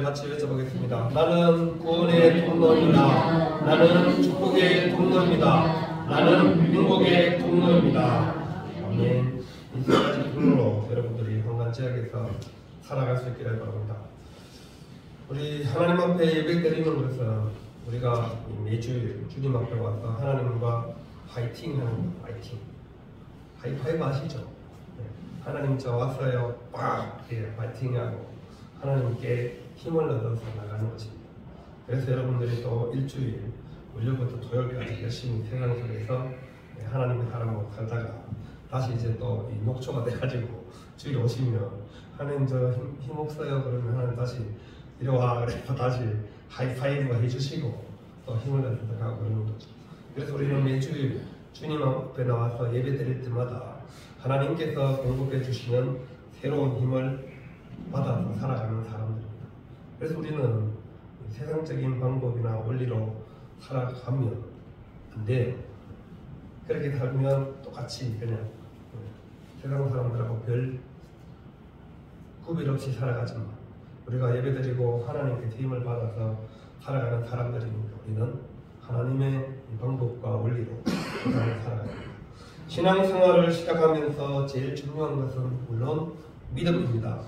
같이 외쳐보겠습니다. 나는 구원의 통로입니다. 나는 축복의 통로입니다. 나는 행복의 통로입니다. 아멘. 이 세 가지 통로로 여러분들이 한간지역에서 살아갈 수 있기를 바랍니다. 우리 하나님 앞에 예배 드리는 것은 우리가 매주 주님 앞에 와서 하나님과 파이팅 하는 거, 파이팅. 하이파이브 아시죠? 네. 하나님 저 왔어요. 빡! 예, 파이팅하고 하나님께 힘을 얻어서 나가는 것입니다. 그래서 여러분들이 또 일주일, 월요일부터 토요일까지 열심히 세상 속에서 하나님의 사람으로 살다가 다시 이제 또 이 녹초가 돼가지고 주일 오시면 하나님 저 힘 없어요. 그러면 하나님 다시 이리 와. 그래서 다시 하이파이브 해주시고 또 힘을 얻어서 가고 그러는 거죠. 그래서 우리는 매주일 주님 앞에 나와서 예배 드릴 때마다 하나님께서 공급해 주시는 새로운 힘을 받아서 살아가는 사람들입니다. 그래서 우리는 세상적인 방법이나 원리로 살아가면 안 돼요. 그렇게 살면 똑같이 그냥 세상 사람들하고 별 구별 없이 살아가지만 우리가 예배드리고 하나님께 힘을 받아서 살아가는 사람들이니까 우리는 하나님의 방법과 원리로 세상을 살아갑니다. 신앙생활을 시작하면서 제일 중요한 것은 물론 믿음입니다.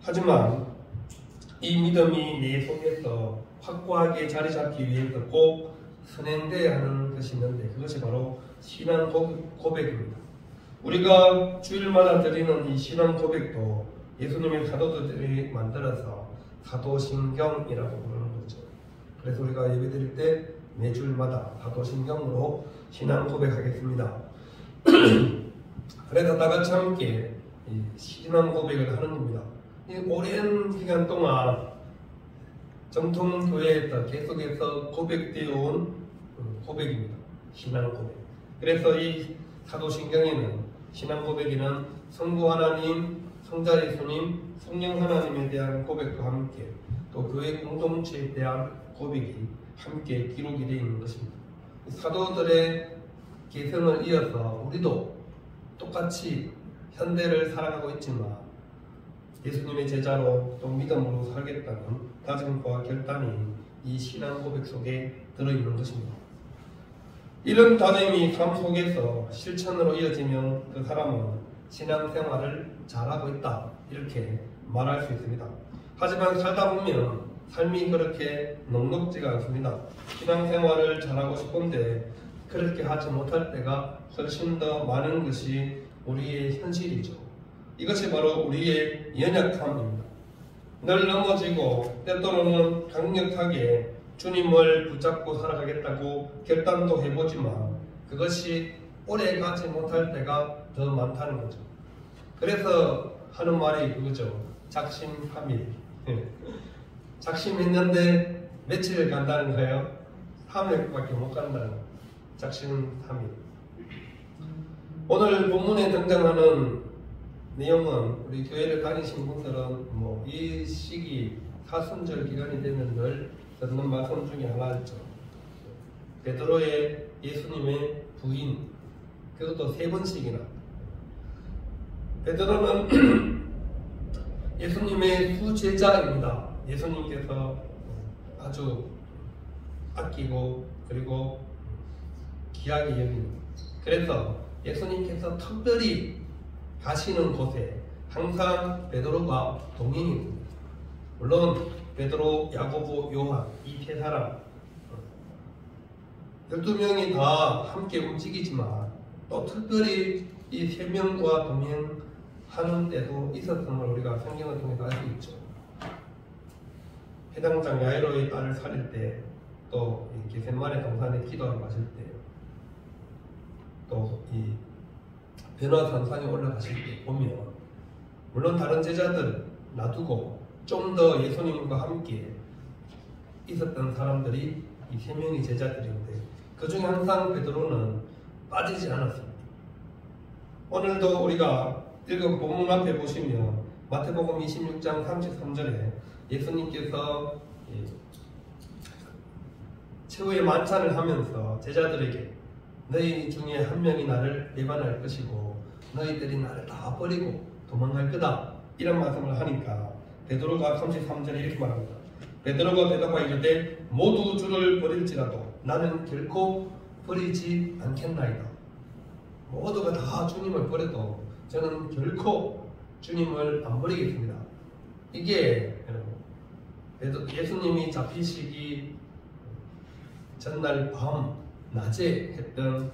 하지만 이 믿음이 내 속에서 확고하게 자리 잡기 위해서 꼭 선행돼야 하는 것이 있는데 그것이 바로 신앙 고백입니다. 우리가 주일마다 드리는 이 신앙 고백도 예수님의 사도들이 만들어서 사도신경이라고 부르는 거죠. 그래서 우리가 예배 드릴 때 매주일마다 사도신경으로 신앙 고백하겠습니다. 그래서 다 같이 함께 이 신앙 고백을 하는 겁니다. 이 오랜 기간 동안 정통교회에서 계속해서 고백되어 온 고백입니다. 신앙 고백. 그래서 이 사도신경에는 신앙 고백에는 성부 하나님, 성자 예수님, 성령 하나님에 대한 고백과 함께 또 교회 공동체에 대한 고백이 함께 기록이 되어 있는 것입니다. 사도들의 계승을 이어서 우리도 똑같이 현대를 살아가고 있지만 예수님의 제자로 또 믿음으로 살겠다는 다짐과 결단이 이 신앙 고백 속에 들어있는 것입니다. 이런 다짐이 삶 속에서 실천으로 이어지면 그 사람은 신앙생활을 잘하고 있다 이렇게 말할 수 있습니다. 하지만 살다 보면 삶이 그렇게 넉넉지가 않습니다. 신앙생활을 잘하고 싶은데 그렇게 하지 못할 때가 훨씬 더 많은 것이 우리의 현실이죠. 이것이 바로 우리의 연약함입니다. 늘 넘어지고 때때로는 강력하게 주님을 붙잡고 살아가겠다고 결단도 해보지만 그것이 오래 가지 못할 때가 더 많다는 거죠. 그래서 하는 말이 그거죠. 작심삼일. 작심했는데 며칠 간다는 거예요? 3일밖에 못 간다는 거예요. 작심삼일. 오늘 본문에 등장하는 내용은 우리 교회를 다니신 분들은 이 시기 사순절 기간이 되면 늘 듣는 말씀 중에 하나죠. 베드로의 예수님의 부인, 그것도 3번씩이나. 베드로는 예수님의 수제자입니다. 예수님께서 아주 아끼고 그리고 귀하게 여기는. 그래서 예수님께서 특별히 가시는 곳에 항상 베드로가 동행입니다. 물론 베드로, 야고보, 요한 이 세 사람 12명이 다 함께 움직이지만 또 특별히 이 3명과 동행하는 때도 있었음을 우리가 성경을 통해서 알 수 있죠. 회당장 야이로의 딸을 살릴 때, 또 게셋마네 동산에 기도하러 가실 때, 또 이 변화산상에 올라가실 때 보면 물론 다른 제자들 놔두고 좀 더 예수님과 함께 있었던 사람들이 이 3명의 제자들인데 그 중에 항상 베드로는 빠지지 않았습니다. 오늘도 우리가 읽은 본문 앞에 보시면 마태복음 26장 33절에 예수님께서 최후의 만찬을 하면서 제자들에게 너희 중에 한 명이 나를 배반할 것이고 너희들이 나를 다 버리고 도망갈 거다 이런 말씀을 하니까 베드로가 33절에 이렇게 말합니다. 베드로가 대답하여 이르되 모두 주를 버릴지라도 나는 결코 버리지 않겠나이다. 모두가 다 주님을 버려도 저는 결코 주님을 안 버리겠습니다. 이게 예수님이 잡히시기 전날 밤 낮에 했던,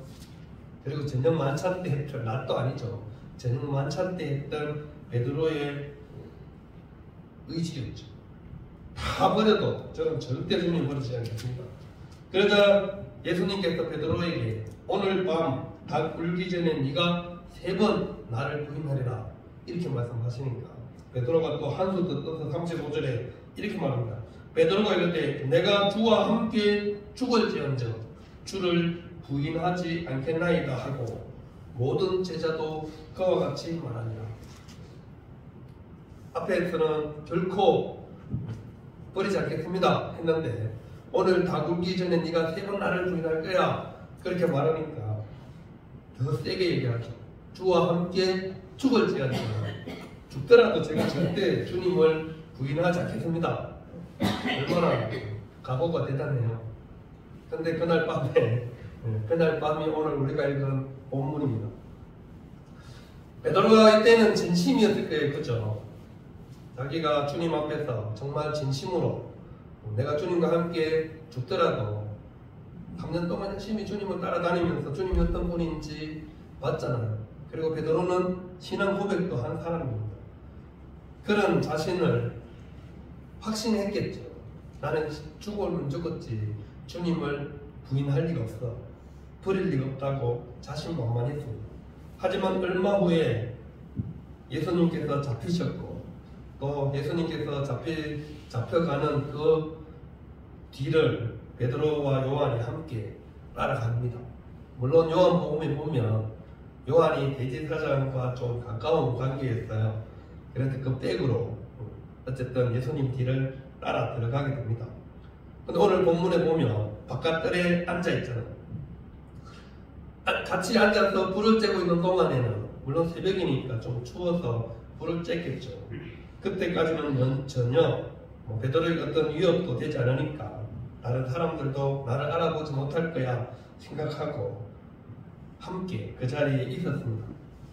그리고 저녁 만찬 때 했던, 낮도 아니죠, 저녁 만찬 때 했던 베드로의 의지였죠. 다 버려도 저는 절대 주님 버리지 않겠습니다. 그러자 예수님께서 베드로에게 오늘 밤 닭 울기 전에 네가 3번 나를 부인하리라 이렇게 말씀하시니까 베드로가 또 한수 더 떠서 35절에 이렇게 말합니다. 베드로가 이럴 내가 주와 함께 죽을지언정 주를 부인하지 않겠나이다 하고 모든 제자도 그와 같이 말하니라. 앞에서는 결코 버리지 않겠습니다 했는데 오늘 닭 울기 전에 네가 3번 나를 부인할 거야 그렇게 말하니까 더 세게 얘기하죠. 주와 함께 죽을지언정 죽더라도 제가 절대 주님을 부인하지 않겠습니다. 얼마나 각오가 대단해요. 근데 그날 밤이 오늘 우리가 읽은 본문입니다. 베드로가 이때는 진심이었을 거예요. 그죠? 자기가 주님 앞에서 정말 진심으로 내가 주님과 함께 죽더라도 3년 동안 열심히 주님을 따라다니면서 주님이 어떤 분인지 봤잖아요. 그리고 베드로는 신앙 고백도 한 사람입니다. 그런 자신을 확신했겠죠. 나는 죽으면 죽었지 주님을 부인할 리가 없어, 버릴 리가 없다고 자신만만했습니다. 하지만 얼마 후에 예수님께서 잡히셨고 또 예수님께서 잡혀가는 그 뒤를 베드로와 요한이 함께 따라갑니다. 물론 요한복음에 보면 요한이 대제사장과 좀 가까운 관계였어요. 그래서 그 백으로 어쨌든 예수님 뒤를 따라 들어가게 됩니다. 근데 오늘 본문에 보면 바깥뜰에 앉아있잖아요. 같이 앉아서 불을 쬐고 있는 동안에는 물론 새벽이니까 좀 추워서 불을 쬐겠죠. 그때까지는 전혀 베드로에게 어떤 위협도 되지 않으니까 다른 사람들도 나를 알아보지 못할 거야 생각하고 함께 그 자리에 있었습니다.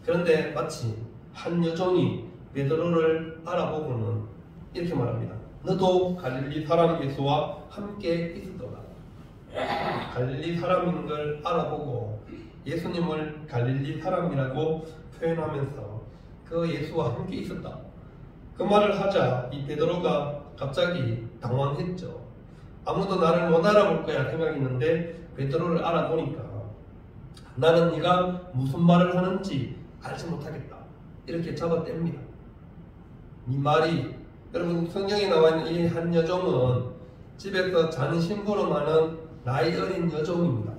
그런데 마치 한 여종이 베드로를 알아보고는 이렇게 말합니다. 너도 갈릴리 사람 예수와 함께 있었더라. 갈릴리 사람인 걸 알아보고 예수님을 갈릴리 사람이라고 표현하면서 그 예수와 함께 있었다. 그 말을 하자 이 베드로가 갑자기 당황했죠. 아무도 나를 못 알아볼 거야 생각했는데 베드로를 알아보니까 나는 네가 무슨 말을 하는지 알지 못하겠다 이렇게 잡아뗍니다. 이 말이, 여러분 성경에 나와 있는 이 한 여종은 집에서 자는 심부름하는 나이 어린 여종입니다.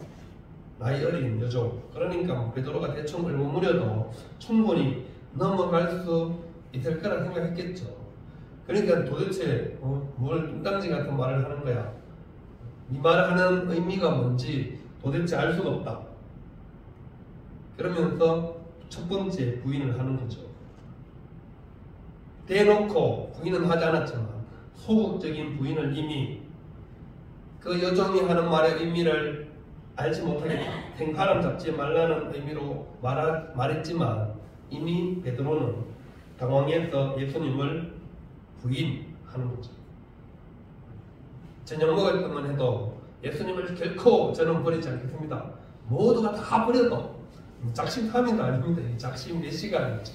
나이 어린 여종. 그러니까 베드로가 대충 얼버무려도 충분히 넘어갈 수 있을 거라 생각했겠죠. 그러니까 도대체 뭘 뚱땅지 같은 말을 하는 거야. 이 말을 하는 의미가 뭔지 도대체 알 수가 없다. 그러면서 첫 번째 부인을 하는 거죠. 대놓고 부인은 하지 않았지만 소극적인 부인을 이미 그 여종이 하는 말의 의미를 알지 못하겠다. 생사람 잡지 말라는 의미로 말했지만 이미 베드로는 당황해서 예수님을 부인하는 거죠. 저녁 먹을 것만 해도 예수님을 결코 저는 버리지 않겠습니다. 모두가 다 버려도 작심삼일도 아닙니다. 작심 몇 시간이죠.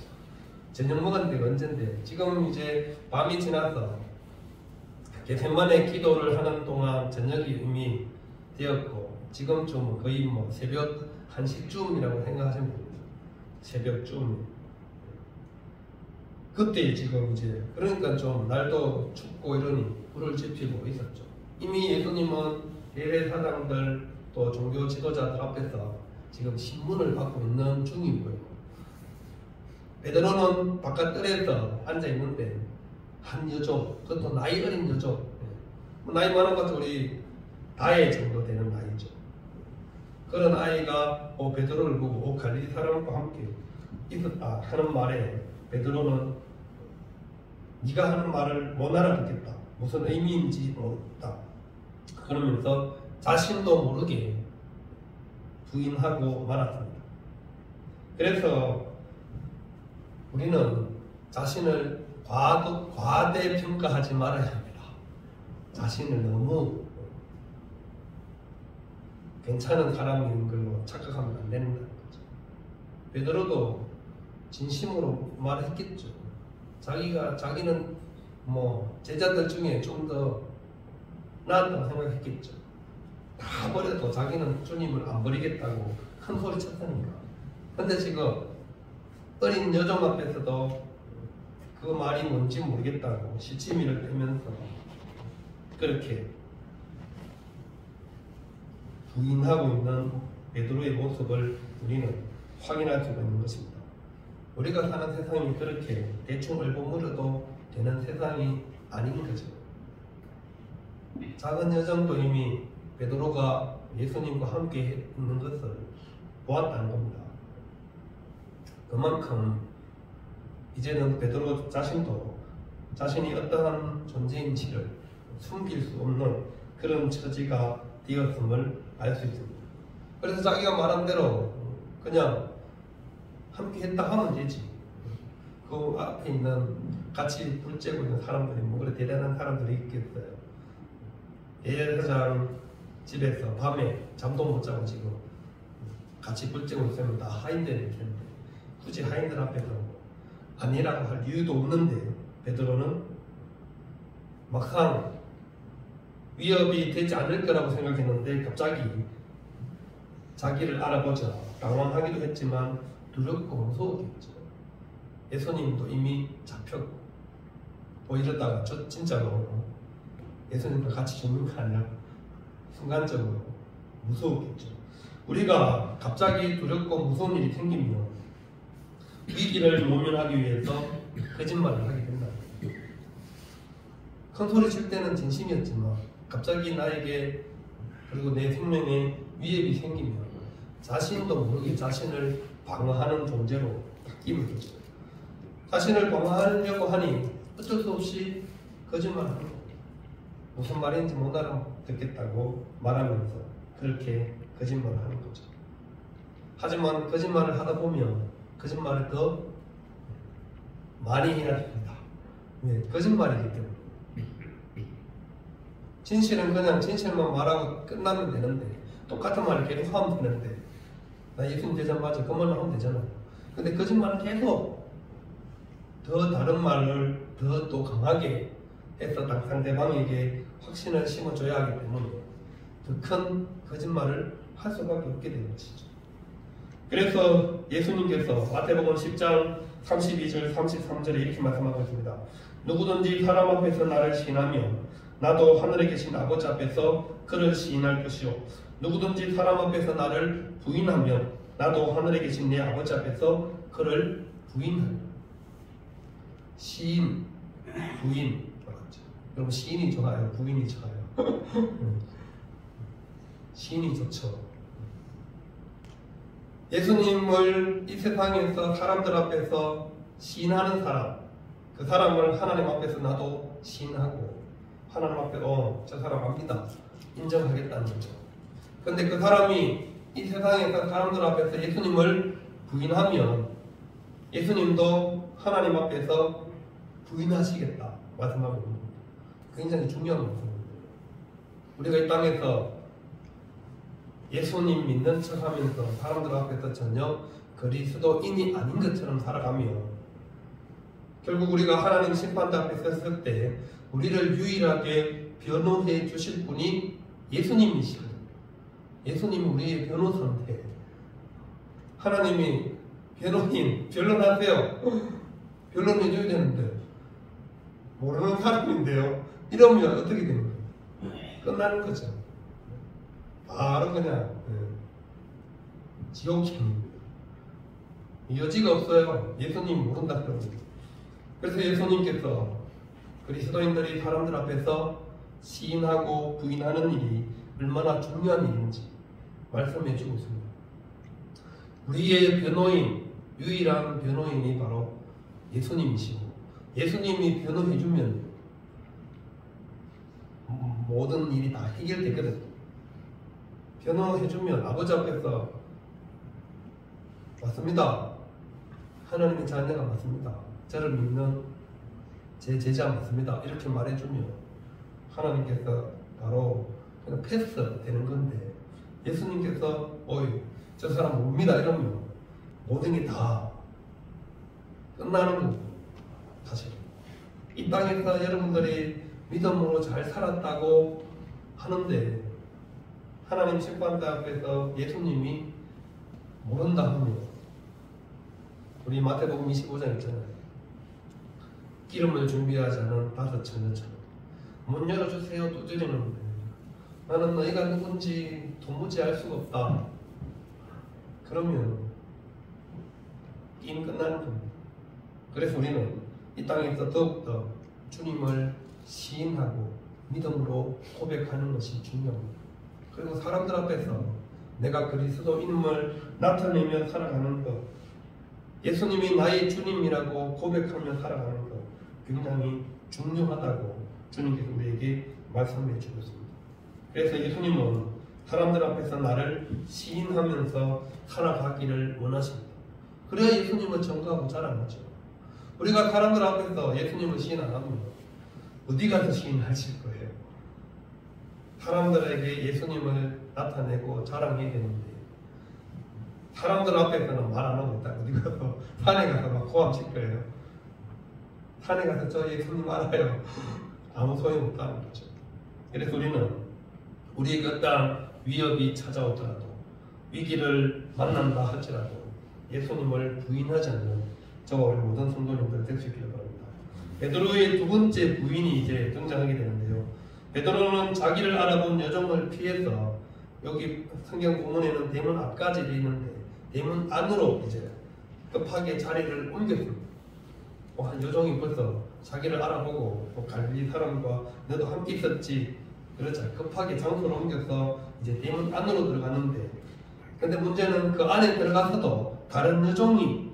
저녁 먹은 데가 언젠데 지금 이제 밤이 지나서 겟세마네 기도를 하는 동안 저녁이 이미 되었고 지금쯤 거의 새벽 1시쯤이라고 생각하시면 됩니다. 새벽쯤. 그때 지금 이제 그러니까 좀 날도 춥고 이러니 불을 지피고 있었죠. 이미 예수님은 대제사장들 또 종교 지도자들 앞에서 지금 신문을 받고 있는 중이고요. 베드로는 바깥뜰에서 앉아 있는데 한 여종, 그것도 나이 어린 여종, 나이 많아봤자 우리 다혜 정도 되는 나이죠. 그런 아이가 베드로를 보고 갈릴리 사람과 함께 있었다 하는 말에 베드로는 네가 하는 말을 못 알아듣겠다. 무슨 의미인지 모르겠다. 그러면서 자신도 모르게 부인하고 말았습니다. 그래서 우리는 자신을 과대평가하지 말아야 합니다. 자신을 너무 괜찮은 사람인 걸로 착각하면 안 된다는 거죠. 베드로도 진심으로 말했겠죠. 자기는 뭐 제자들 중에 좀 더 나았다고 생각했겠죠. 다 버려도 자기는 주님을 안 버리겠다고 큰 소리 쳤다니까. 근데 지금 어린 여종 앞에서도 그 말이 뭔지 모르겠다고 시치미를 빼면서 그렇게 부인하고 있는 베드로의 모습을 우리는 확인할 수가 있는 것입니다. 우리가 사는 세상이 그렇게 대충 얼버무려도 되는 세상이 아닌 거죠. 작은 여정도 이미 베드로가 예수님과 함께 있는 것을 보았다는 겁니다. 그만큼 이제는 베드로 자신도 자신이 어떠한 존재인지를 숨길 수 없는 그런 처지가 되었음을 알 수 있습니다. 그래서 자기가 말한 대로 그냥 함께 했다 하면 되지. 그 앞에 있는 같이 불 쬐고 있는 사람들이 뭐 그래 대단한 사람들이 있겠어요. 예회장 집에서 밤에 잠도 못 자고 지금 같이 불 쬐고 있으면 다 하인들이 있는데 굳이 하인들 앞에서 아니라고 할 이유도 없는데 베드로는 막상 위협이 되지 않을 거라고 생각했는데 갑자기 자기를 알아보자 당황하기도 했지만 두렵고 무서웠겠죠. 예수님도 이미 잡혔고 뭐 이러다가 저 진짜로 예수님과 같이 죽는 거 아니라 순간적으로 무서웠겠죠. 우리가 갑자기 두렵고 무서운 일이 생기면 위기를 모면하기 위해서 거짓말을 하게 된다. 큰 소리 칠 때는 진심이었지만 갑자기 나에게 그리고 내 생명에 위협이 생기면 자신도 모르게 자신을 방어하는 존재로 바뀌는 거죠. 자신을 방어하려고 하니 어쩔 수 없이 거짓말을 하는 거죠. 무슨 말인지 못 알아듣겠다고 말하면서 그렇게 거짓말을 하는 거죠. 하지만 거짓말을 하다 보면 거짓말을 더 많이 해야 됩니다. 왜? 거짓말이기 때문에. 진실은 그냥 진실만 말하고 끝나면 되는데 똑같은 말을 계속 하면 되는데 나 예수님 대장 맞아 그 말로 하면 되잖아요. 근데 거짓말을 계속 더 다른 말을 더 또 강하게 해서 상대방에게 확신을 심어줘야 하기 때문에 더 큰 거짓말을 할 수밖에 없게 되는 것이죠. 그래서 예수님께서 마태복음 10장 32절 33절에 이렇게 말씀하고 있습니다. 누구든지 사람 앞에서 나를 시인하면 나도 하늘에 계신 아버지 앞에서 그를 시인할 것이요 누구든지 사람 앞에서 나를 부인하면 나도 하늘에 계신 내 아버지 앞에서 그를 부인하리라. 시인, 부인 맞죠? 여러분 시인이 좋아요? 부인이 좋아요? 시인이 좋죠. 예수님을 이 세상에서 사람들 앞에서 시인하는 사람, 그 사람을 하나님 앞에서 나도 시인하고 하나님 앞에 저 사람 압니다 인정하겠다는 거죠. 근데 그 사람이 이 세상에서 사람들 앞에서 예수님을 부인하면 예수님도 하나님 앞에서 부인하시겠다 말씀하고 있는 겁니다. 굉장히 중요한 말씀입니다. 우리가 이 땅에서 예수님 믿는 척하면서 사람들 앞에서 전혀 그리스도인이 아닌 것처럼 살아가면 결국 우리가 하나님 심판대 앞에 섰을 때 우리를 유일하게 변호해 주실 분이 예수님이시거든요. 예수님이 우리의 변호사인데 하나님이 변호인 변론하세요. 변론해줘야 되는데 모르는 사람인데요. 이러면 어떻게 되는 거예요? 끝나는 거죠. 바로 그냥 지옥행입니다. 여지가 없어요. 예수님 모른다 그러면. 그래서 예수님께서 그리스도인들이 사람들 앞에서 시인하고 부인하는 일이 얼마나 중요한 일인지 말씀해 주고 있습니다. 우리의 변호인, 유일한 변호인이 바로 예수님이시고 예수님이 변호해주면 모든 일이 다 해결되거든. 변호해주면 아버지 앞에서 맞습니다. 하나님의 자녀가 맞습니다. 저를 믿는 제 제자 맞습니다. 이렇게 말해주면 하나님께서 바로 그냥 패스 되는 건데, 예수님께서 어이 저 사람 뭡니다 이러면 모든 게 다 끝나는 거고. 사실 이 땅에서 여러분들이 믿음으로 잘 살았다고 하는데 하나님 심판대 앞에서 예수님이 모른다 하면, 우리 마태복음 25장 있잖아요. 기름을 준비하지 않은 5 처녀처럼 문 열어주세요 두드리는데 나는 너희가 누군지 도무지 알 수가 없다. 그러면 게임 끝나는 겁니다. 그래서 우리는 이 땅에서 더욱더 주님을 시인하고 믿음으로 고백하는 것이 중요합니다. 그리고 사람들 앞에서 내가 그리스도인임을 나타내며 살아가는 것, 예수님이 나의 주님이라고 고백하며 살아가는 것 굉장히 중요하다고 주님께서 우리에게 말씀해 주셨습니다. 그래서 예수님은 사람들 앞에서 나를 시인하면서 살아가기를 원하십니다. 그래야 예수님을 전가하고 자랑하죠. 우리가 사람들 앞에서 예수님을 시인 안 하면 어디 가서 시인하실 거예요? 사람들에게 예수님을 나타내고 자랑해야 되는데 사람들 앞에서는 말 안 하고 있다. 어디 가서 산에 가서 막 고함 칠 거예요. 산에 가서 저 예수님 알아요. 아무 소용없다는 거죠. 그래서 우리는 우리에게 어떠한 위협이 찾아오더라도, 위기를 만난다 할지라도 예수님을 부인하지 않는 저와 우리 모든 성도님들 될 수 있기를 바랍니다. 베드로의 두 번째 부인이 이제 등장하게 되는데요. 베드로는 자기를 알아본 여종을 피해서, 여기 성경 본문에는 대문 앞까지 되어 있는데 대문 안으로 이제 급하게 자리를 옮겼습니다. 여종이 벌써 자기를 알아보고 갈릴리 사람과 너도 함께 있었지, 그렇죠. 급하게 장소를 옮겨서 이제 대문 안으로 들어가는데, 근데 문제는 그 안에 들어가서도 다른 여종입니다.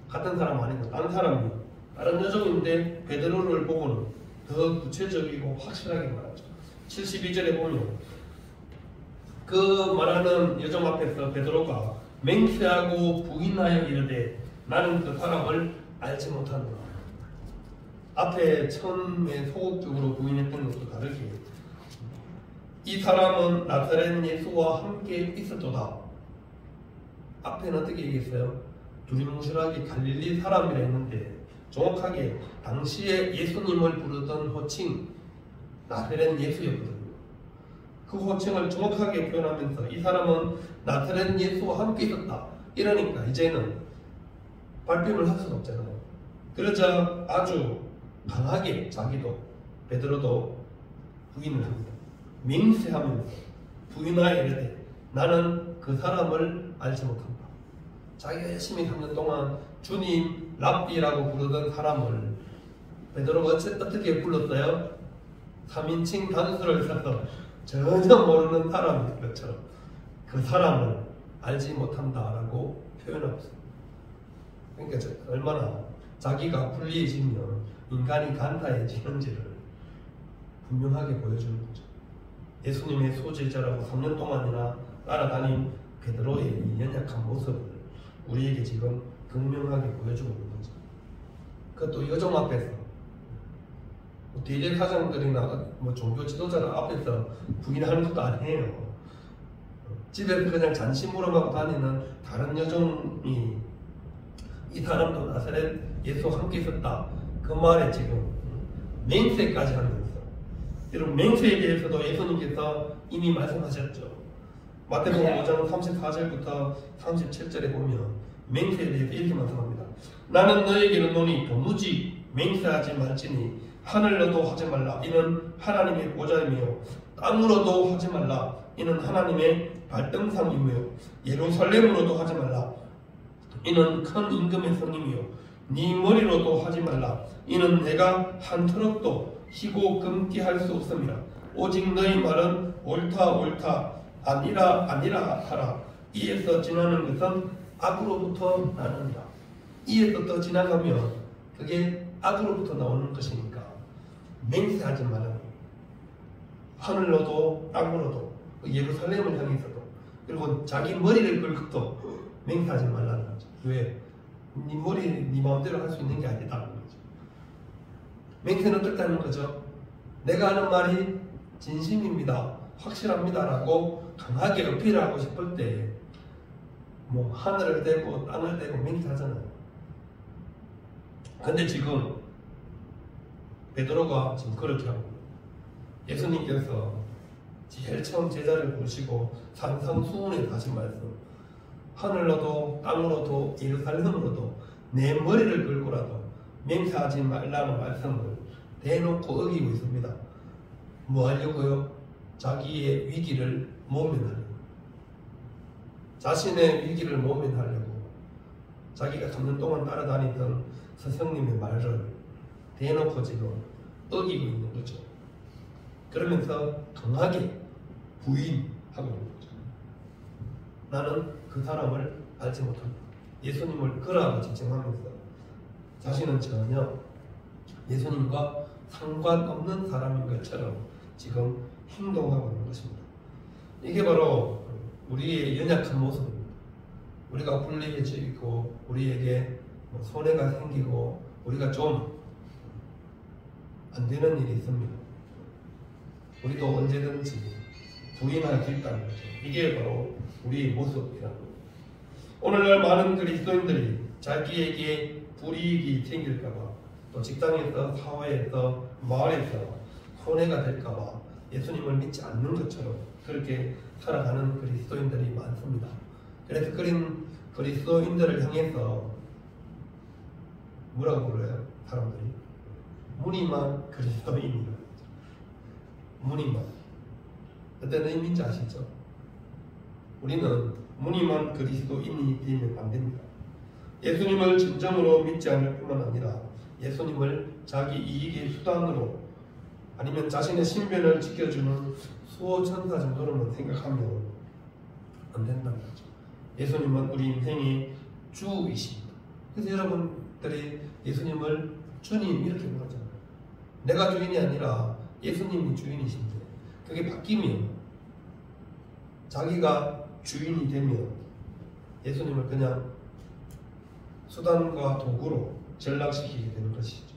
같은 사람 아니고 다른 사람이, 다른 여종인데 베드로를 보고는 더 구체적이고 확실하게 말하죠. 72절에 보면 그 말하는 여종 앞에서 베드로가 맹세하고 부인하여 이르되 나는 그 사람을 알지 못한다. 앞에 처음에 소극적으로 부인했던 것도 다르게 이 사람은 나사렛 예수와 함께 있었도다. 앞에는 어떻게 얘기했어요? 두리뭉실하게 갈릴리 사람이라 했는데 정확하게 당시에 예수님을 부르던 호칭 나사렛 예수였거든요. 그 호칭을 정확하게 표현하면서 이 사람은 나사렛 예수와 함께 있었다. 이러니까 이제는 발뺌을 할 수가 없잖아요. 그러자 아주 강하게 자기도 베드로도 부인을 합니다. 맹세하면서 부인하여 이르되 나는 그 사람을 알지 못한다. 자기가 열심히 3년 동안 주님 랍비라고 부르던 사람을 베드로가 어떻게 불렀어요? 3인칭 단수를 써서 전혀 모르는 사람인 것처럼 그 사람을 알지 못한다라고 표현하고 있습니다. 그러니까 얼마나 자기가 불리해지면 인간이 간사해지는지를 분명하게 보여주는 거죠. 예수님의 소제자라고 3년 동안이나 따라다닌 베드로의 이 연약한 모습을 우리에게 지금 극명하게 보여주고 있는 거죠. 그것도 여종 앞에서, 대제사장들이나 종교 지도자들 앞에서 부인하는 것도 아니에요. 집에서 그냥 잔치 물어가고 다니는 다른 여종이 이 사람도 나사렛 예수와 함께 있었다. 그 말에 지금 맹세까지 하면서, 여러분 맹세에 대해서도 예수님께서 이미 말씀하셨죠. 마태복음 5장 34절부터 37절에 보면 맹세에 대해서 이렇게 말씀합니다. 나는 너에게 이르노니 도무지 맹세하지 말지니 하늘로도 하지 말라. 이는 하나님의 보좌이며 땅으로도 하지 말라. 이는 하나님의 발등상이며 예루살렘으로도 하지 말라. 이는 큰 임금의 성이며 네 머리로도 하지 말라. 이는 내가 한 트럭도 희고 금기 할 수 없음이라. 오직 너희 말은 옳다 옳다 아니라 아니라 하라. 이에서 지나는 것은 악으로부터 나느니라. 이에서 더 지나가면 그게 악으로부터 나오는 것이니까 맹세하지 말라고. 하늘로도 땅으로도 예루살렘을 향해서도 그리고 자기 머리를 끌고도 맹세하지 말라는 거죠. 왜? 네 머리 네 마음대로 할 수 있는 게 아니다는 거죠. 맹세는 어떻다는 거죠? 내가 하는 말이 진심입니다, 확실합니다 라고 강하게 어필하고 싶을 때 뭐 하늘을 대고 땅을 대고 맹세하잖아요. 근데 지금 베드로가 지금 그렇게 하고 예수님께서 제일 처음 제자를 부르시고 산상수훈에 하신 말씀, 하늘로도 땅으로도 예루살렘으로도 내 머리를 끌고라도 맹세하지 말라는 말씀을 대놓고 어기고 있습니다. 뭐 하려고요? 자기의 위기를 모면하려고, 자신의 위기를 모면하려고 자기가 3년 동안 따라다니던 스승님의 말을 대놓고 지금 어기고 있는 거죠. 그러면서 강하게 부인하고 있는 거죠. 나는 그 사람을 알지 못한다. 예수님을 그라고 지칭하면서 자신은 전혀 예수님과 상관없는 사람인 것처럼 지금 행동하고 있는 것입니다. 이게 바로 우리의 연약한 모습입니다. 우리가 불리해지고 우리에게 손해가 생기고 우리가 좀 안 되는 일이 있습니다. 우리도 언제든지 부인할 수 있다는 거죠. 이게 바로 우리의 모습이라는 거죠. 오늘날 많은 그리스도인들이 자기에게 불이익이 생길까봐, 또 직장에서, 사회에서, 마을에서 손해가 될까봐 예수님을 믿지 않는 것처럼 그렇게 살아가는 그리스도인들이 많습니다. 그래서 그런 그리스도인들을 향해서 뭐라고 불러요? 사람들이 무늬만 그리스도인이라고 하죠. 무늬만. 어떤 의미인지 아시죠? 우리는 무늬만 그리스도인이 되면 안 됩니다. 예수님을 진정으로 믿지 않을 뿐만 아니라 예수님을 자기 이익의 수단으로 아니면 자신의 신변을 지켜주는 수호천사 정도로만 생각하면 안 된다는 거죠. 예수님은 우리 인생의 주이십니다. 그래서 여러분들이 예수님을 주님 이렇게 부르잖아요. 내가 주인이 아니라 예수님이 주인이신데 그게 바뀌면, 자기가 주인이 되면 예수님을 그냥 수단과 도구로 전락시키게 되는 것이죠.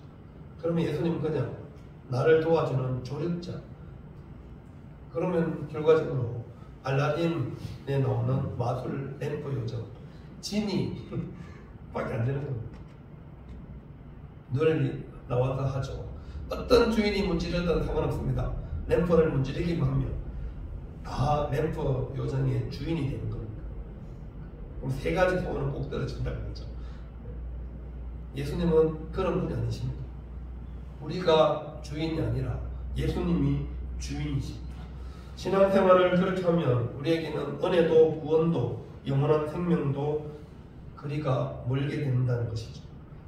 그러면 예수님은 그냥 나를 도와주는 조력자. 그러면 결과적으로 알라딘에 나오는 마술 램프 요정 지니 밖에 안 되는 겁니다. 늘 나와서 하죠. 어떤 주인이 문지르든 상관없습니다. 램프를 문지르기만 하면 다 램프 요정의 주인이 되는 겁니다. 그럼 세 가지 소원은 꼭 들어준다는 거죠. 예수님은 그런 분이 아니십니다. 우리가 주인이 아니라 예수님이 주인이십니다. 신앙생활을 그렇게 하면 우리에게는 은혜도 구원도 영원한 생명도 그리가 멀게 된다는 것이죠.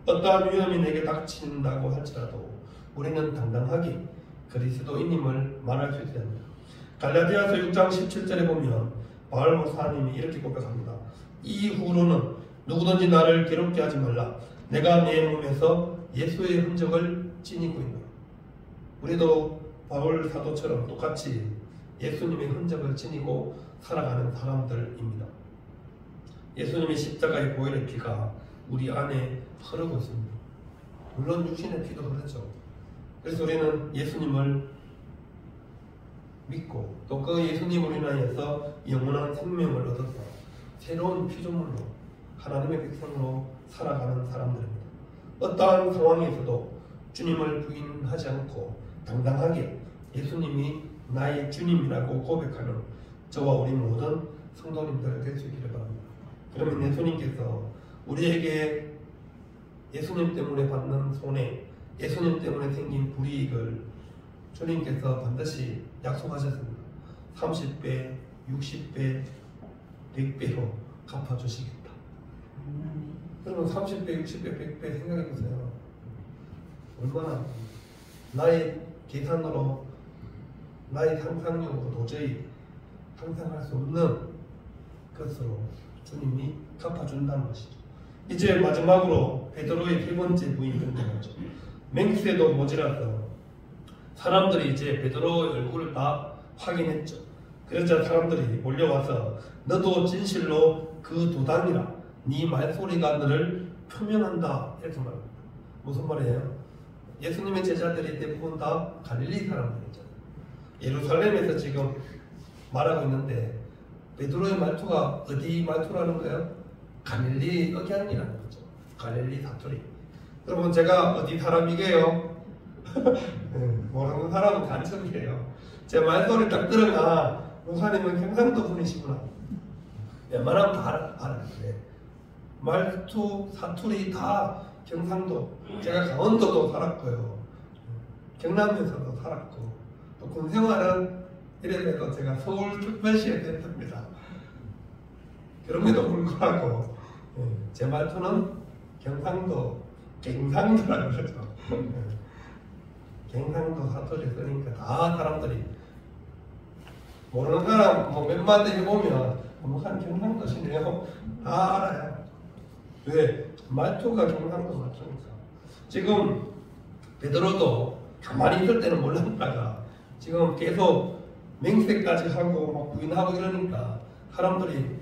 어떠한 위험이 내게 닥친다고 할지라도 우리는 당당하게 그리스도인임을 말할 수 있어야 합니다. 갈라디아서 6장 17절에 보면 바울 목사님이 이렇게 고백합니다. 이후로는 누구든지 나를 괴롭게 하지 말라. 내가 내 몸에서 예수의 흔적을 지니고 있노라. 우리도 바울 사도처럼 똑같이 예수님의 흔적을 지니고 살아가는 사람들입니다. 예수님의 십자가의 보혈의 피가 우리 안에 흐르고 있습니다. 물론 육신의 피도 흐르죠. 그래서 우리는 예수님을 믿고 또 그 예수님으로 인하여서 영원한 생명을 얻어서 새로운 피조물로 하나님의 백성으로 살아가는 사람들입니다. 어떠한 상황에서도 주님을 부인하지 않고 당당하게 예수님이 나의 주님이라고 고백하는 저와 우리 모든 성도님들 될 수 있기를 바랍니다. 그러면 예수님께서 우리에게 예수님 때문에 받는 손해, 예수님 때문에 생긴 불이익을 주님께서 반드시 약속하셨습니다. 30배, 60배, 100배로 갚아주시겠다. 여러분 30배, 60배, 100배 생각해보세요. 얼마나 나의 계산으로 나의 상상력으로 도저히 상상할 수 없는 것으로 주님이 갚아준다는 것이죠. 이제 마지막으로 베드로의 세 번째 부인이 등장하죠. 맹세도 모자라서 사람들이 이제 베드로의 얼굴을 다 확인했죠. 그러자 사람들이 몰려와서 너도 진실로 그 도단이라 네 말소리가 너를 표명한다 이렇게 말합니다. 무슨 말이에요? 예수님의 제자들이 대부분 다 갈릴리 사람들이죠. 예루살렘에서 지금 말하고 있는데 베드로의 말투가 어디 말투라는 거예요? 갈릴리 억양이라는 거죠. 갈릴리 사투리. 여러분 제가 어디 사람이게요? 모르는 사람은 간첩이에요. 제 말소리 딱 들으면 목사님은 경상도 분이시구나. 웬만하면 다 알아요. 말투, 사투리 다 경상도. 제가 강원도도 살았고요. 경남에서도 살았고 또 군생활은 이래봬도 제가 서울특별시에 됐습니다. 그럼에도 불구하고 제 말투는 경상도, 갱상도라고 그러죠. 경상도 사투리 쓰니까 다 사람들이 모르는 사람 몇 마디 해보면 한 경상도시네요. 다 알아요. 왜? 말투가 경상도 말투니까. 지금 베드로도 가만히 있을 때는 몰랐다가 지금 계속 맹세까지 하고 막 부인하고 이러니까 사람들이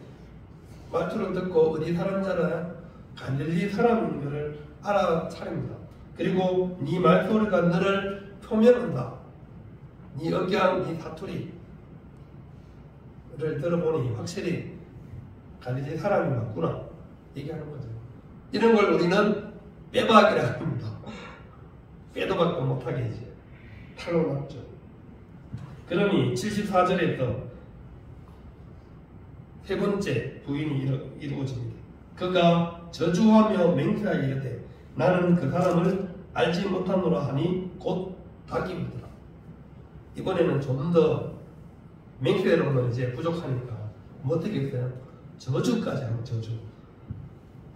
말투를 듣고 어디 사람 줄 알아요? 갈릴리 사람인 것을 알아차립니다. 그리고 네 말소리가 너를 표명한다. 네 억양, 네 사투리를 들어보니 확실히 갈릴리 사람이 맞구나 얘기하는 거죠. 이런 걸 우리는 빼박이라 합니다. 빼도 박도 못하게 이제 탈로 났죠. 그러니 74절에서 세 번째 부인이 이루어집니다. 그가 저주하며 맹세하여 이르되 나는 그 사람을 알지 못하노라 하니 곧 닭이 울더라. 이번에는 좀 더 맹세로는 이제 부족하니까 뭐 어떻게 했어요? 저주까지 하면 저주.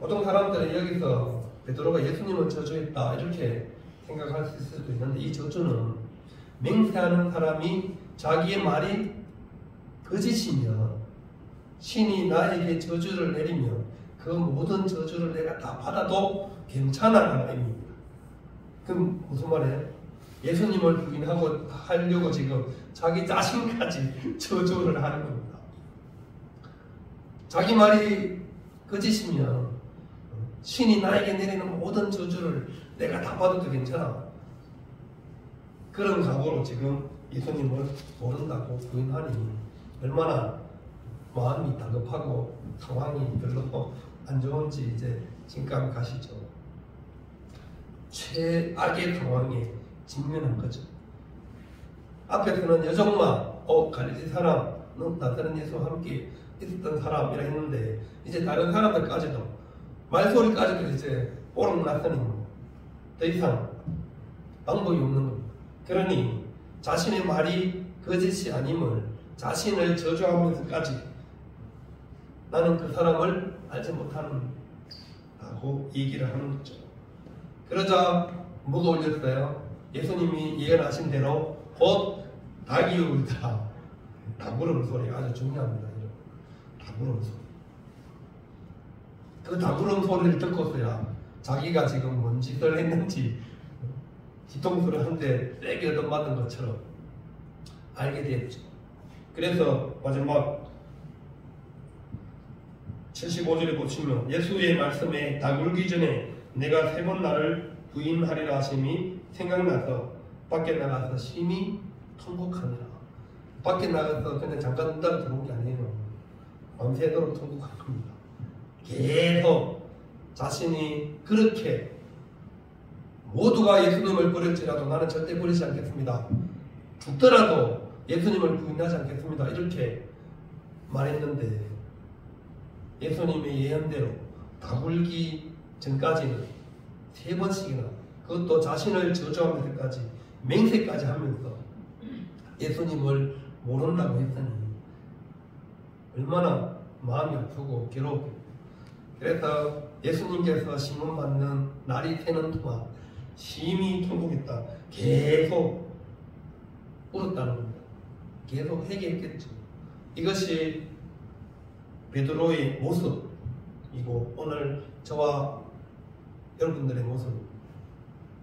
보통 사람들은 여기서 베드로가 예수님을 저주했다 이렇게 생각할 수 있을 수도 있는데 이 저주는 맹세하는 사람이 자기의 말이 거짓이며 신이 나에게 저주를 내리면 그 모든 저주를 내가 다 받아도 괜찮아라는 의미입니다. 그럼 무슨 말이에요? 예수님을 부인하고 하려고 지금 자기 자신까지 저주를 하는 겁니다. 자기 말이 거짓이면 신이 나에게 내리는 모든 저주를 내가 다 받아도 괜찮아. 그런 각오로 지금 예수님을 모른다고 부인하니 얼마나 마음이 다급하고 상황이 별로 안 좋은지 이제 짐감 가시죠. 최악의 상황에 직면한 거죠. 앞에서는 여정만 갈릴리 사람, 나사렛 예수와 함께 있었던 사람이라 했는데 이제 다른 사람들까지도 말소리까지도 이제 오락 났으니 더 이상 방법이 없는 겁니다. 그러니 자신의 말이 거짓이 아님을 자신을 저주하면서까지 나는 그 사람을 알지 못하는다고 얘기를 하는 거죠. 그러자 뭐가 올렸어요? 예수님이 예언하신 대로 곧 닭이 울다. 닭 울음 소리가 아주 중요합니다. 닭 울음 소리. 그 닭 울음 소리를 듣고서야 자기가 지금 뭔 짓을 했는지 뒤통수를 한 대 세게 얻어맞은 것처럼 알게 되었죠. 그래서 마지막 75절에 보시면 예수의 말씀에 닭 울기 전에 내가 3번 나를 부인하리라 하심이 생각나서 밖에 나가서 심히 통곡하니라. 밖에 나가서 그냥 잠깐 눈다고 들어온 게 아니에요. 밤새도록 통곡한 겁니다. 계속 자신이 그렇게 모두가 예수님을 버릴지라도 나는 절대 버리지 않겠습니다. 죽더라도 예수님을 부인하지 않겠습니다. 이렇게 말했는데 예수님의 예언대로 닭 울기 전까지는 3번씩이나 그것도 자신을 저주하면서까지 맹세까지 하면서 예수님을 모른다고 했더니 얼마나 마음이 아프고 괴롭고. 그래서 예수님께서 심문받는 날이 새는 동안 심히 통곡했다. 계속 울었다는 겁니다. 계속 회개했겠죠. 이것이 베드로의 모습, 모습이고 오늘 저와 여러분들의 모습,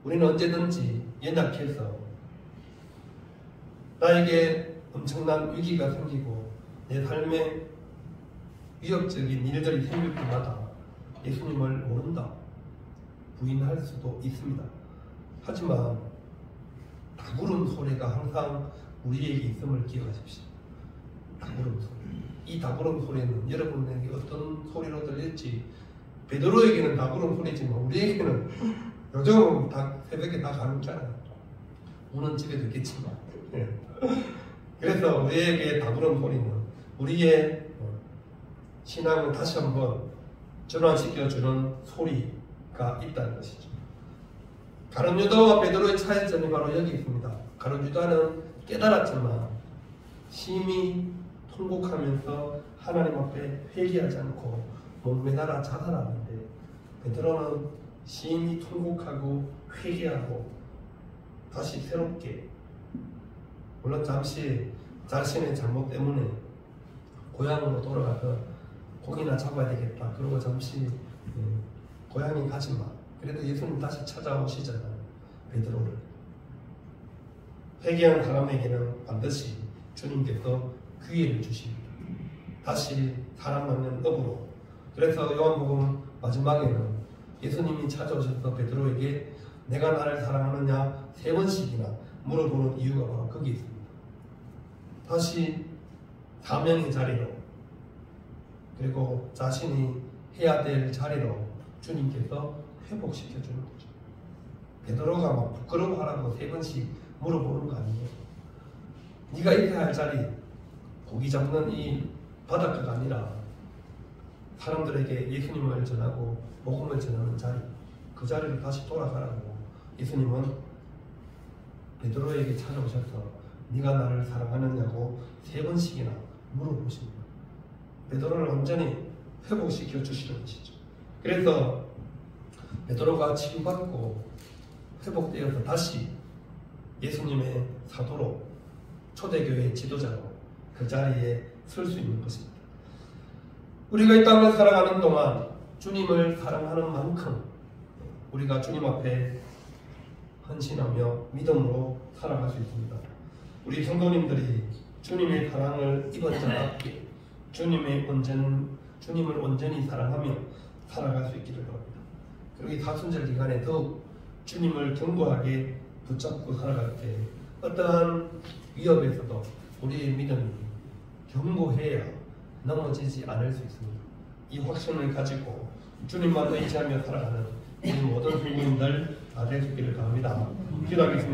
우리는 언제든지 연약해서 나에게 엄청난 위기가 생기고 내 삶에 위협적인 일들이 생길 때마다 예수님을 모른다, 부인할 수도 있습니다. 하지만 다구름 소리가 항상 우리에게 있음을 기억하십시오. 다구름 소리. 이 다구름 소리는 여러분에게 어떤 소리로 들릴지, 베드로에게는 다구름 소리지만 우리에게는 요즘 새벽에 다 가는잖아요. 우는 집에도 있겠지만. 그래서 우리에게 다구름 소리는 우리의 신앙을 다시 한번 전환시켜주는 소리가 있다는 것이죠. 가룟 유다와 베드로의 차이점이 바로 여기 있습니다. 가룟 유다는 깨달았지만 심히 통곡하면서 하나님 앞에 회개하지 않고 목매달아 자살하는데, 베드로는 심히 통곡하고 회개하고 다시 새롭게, 물론 잠시 자신의 잘못 때문에 고향으로 돌아가서 고기나 잡아야 되겠다, 그러고 잠시 고향에 가지마, 그래도 예수님 다시 찾아오시잖아요. 베드로를. 회개한 사람에게는 반드시 주님께서 기회를 주십니다. 다시 사람 만난 업으로. 그래서 요한복음 마지막에는 예수님이 찾아오셔서 베드로에게 내가 나를 사랑하느냐 3번씩이나 물어보는 이유가 바로 거기 있습니다. 다시 사명의 자리로, 그리고 자신이 해야 될 자리로 주님께서 회복시켜주는 거죠. 베드로가 막 부끄러워하라고 3번씩 물어보는 거 아니에요. 네가 있어야 할 자리, 고기 잡는 이 바닷가가 아니라 사람들에게 예수님을 전하고 복음을 전하는 자리, 그 자리로 다시 돌아가라고 예수님은 베드로에게 찾아오셔서 네가 나를 사랑하느냐고 3번씩이나 물어보십니다. 베드로를 완전히 회복시켜 주시는 것이죠. 그래서 베드로가 치유받고 회복되어서 다시 예수님의 사도로, 초대교회의 지도자로 그 자리에 설 수 있는 것입니다. 우리가 이 땅을 살아가는 동안 주님을 사랑하는 만큼 우리가 주님 앞에 헌신하며 믿음으로 살아갈 수 있습니다. 우리 성도님들이 주님의 사랑을 입은 자답게 주님을 온전히 사랑하며 살아갈 수 있기를 바랍니다. 그리고 이 사순절 기간에 더욱 주님을 견고하게 붙잡고 살아갈 때 어떠한 위협에서도 우리의 믿음이 견고해야 넘어지지 않을 수 있습니다. 이 확신을 가지고 주님만 의지하며 살아가는 우리 모든 성도님들 다 될 수 있기를 바랍니다. 기도하겠습니다.